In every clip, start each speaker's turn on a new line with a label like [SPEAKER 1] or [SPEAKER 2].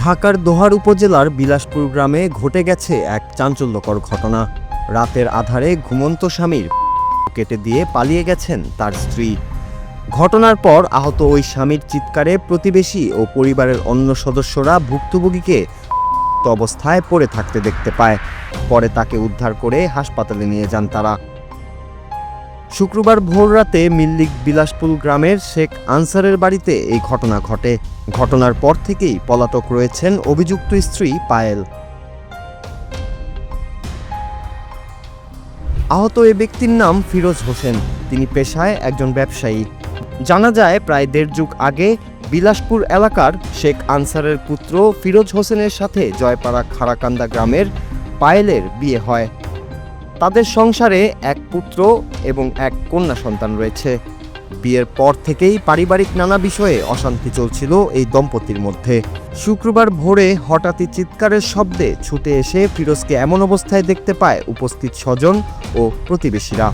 [SPEAKER 1] ঢাকার দোহার উপজেলার বিলাসপুর গ্রামে ঘটে গেছে এক চাঞ্চল্যকর ঘটনা। রাতের আধারে ঘুমন্ত স্বামীর কেটে দিয়ে পালিয়ে গেছেন তার স্ত্রী। ঘটনার পর আহত ওই স্বামীর চিৎকারে প্রতিবেশী ও পরিবারের অন্য সদস্যরা ভুক্তভোগীকে অবস্থায় পড়ে থাকতে দেখতে পায়। পরে তাকে উদ্ধার করে হাসপাতালে নিয়ে যান তারা। শুক্রবার ভোররাতে মিল্লিক বিলাসপুর গ্রামের শেখ আনসারের বাড়িতে এই ঘটনা ঘটে। ঘটনার পর থেকেই পলাতক রয়েছেন অভিযুক্ত স্ত্রী পায়েল। আহত এ ব্যক্তির নাম ফিরোজ হোসেন। তিনি পেশায় একজন ব্যবসায়ী। জানা যায় প্রায় দেড় যুগ আগে বিলাসপুর এলাকার শেখ আনসারের পুত্র ফিরোজ হোসেনের সাথে জয়পাড়া খাড়াকান্দা গ্রামের পায়েলের বিয়ে হয়। তাদের সংসারে এক পুত্র এবং এক কন্যা সন্তান রয়েছে। বিয়ের পর থেকেই পারিবারিক নানা বিষয়ে অশান্তি চলছিল এই দম্পতির মধ্যে। শুক্রবার ভোরে হঠাৎই চিৎকারের শব্দে ছুটে এসে ফিরোজকে এমন অবস্থায় দেখতে পায় উপস্থিত স্বজন ও প্রতিবেশীরা।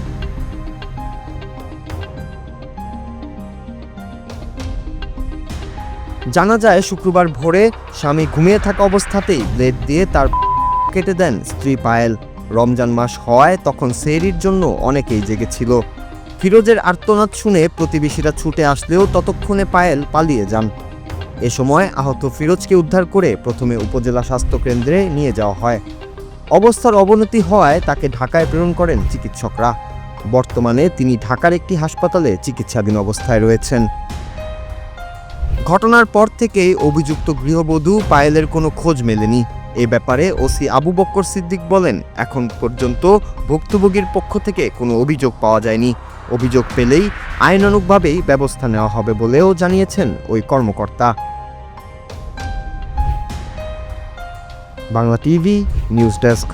[SPEAKER 1] জানা যায় শুক্রবার ভোরে স্বামী ঘুমিয়ে থাকা অবস্থাতেই ব্লেড দিয়ে তার কেটে দেন স্ত্রী পায়েল। রমজান মাস হওয়ায় তখন সেহরির জন্য অনেকেই জেগেছিল। ফিরোজের আর্তনাদ শুনে প্রতিবেশীরা ছুটে আসলেও ততক্ষণে পায়েল পালিয়ে যান। এ সময় আহত ফিরোজকে উদ্ধার করে প্রথমে উপজেলা স্বাস্থ্য কেন্দ্রে নিয়ে যাওয়া হয়। অবস্থার অবনতি হওয়ায় তাকে ঢাকায় প্রেরণ করেন চিকিৎসকরা। বর্তমানে তিনি ঢাকার একটি হাসপাতালে চিকিৎসাধীন অবস্থায় রয়েছেন। ঘটনার পর থেকেই অভিযুক্ত গৃহবধূ পায়েলের কোনো খোঁজ মেলেনি। এ ব্যাপারে ওসি আবু বক্কর সিদ্দিক বলেন, এখন পর্যন্ত ভুক্তভোগীর পক্ষ থেকে কোনো অভিযোগ পাওয়া যায়নি। অভিযোগ পেলেই আইনানুগভাবেই ব্যবস্থা নেওয়া হবে বলেও জানিয়েছেন ওই কর্মকর্তা। Bangla TV news desk.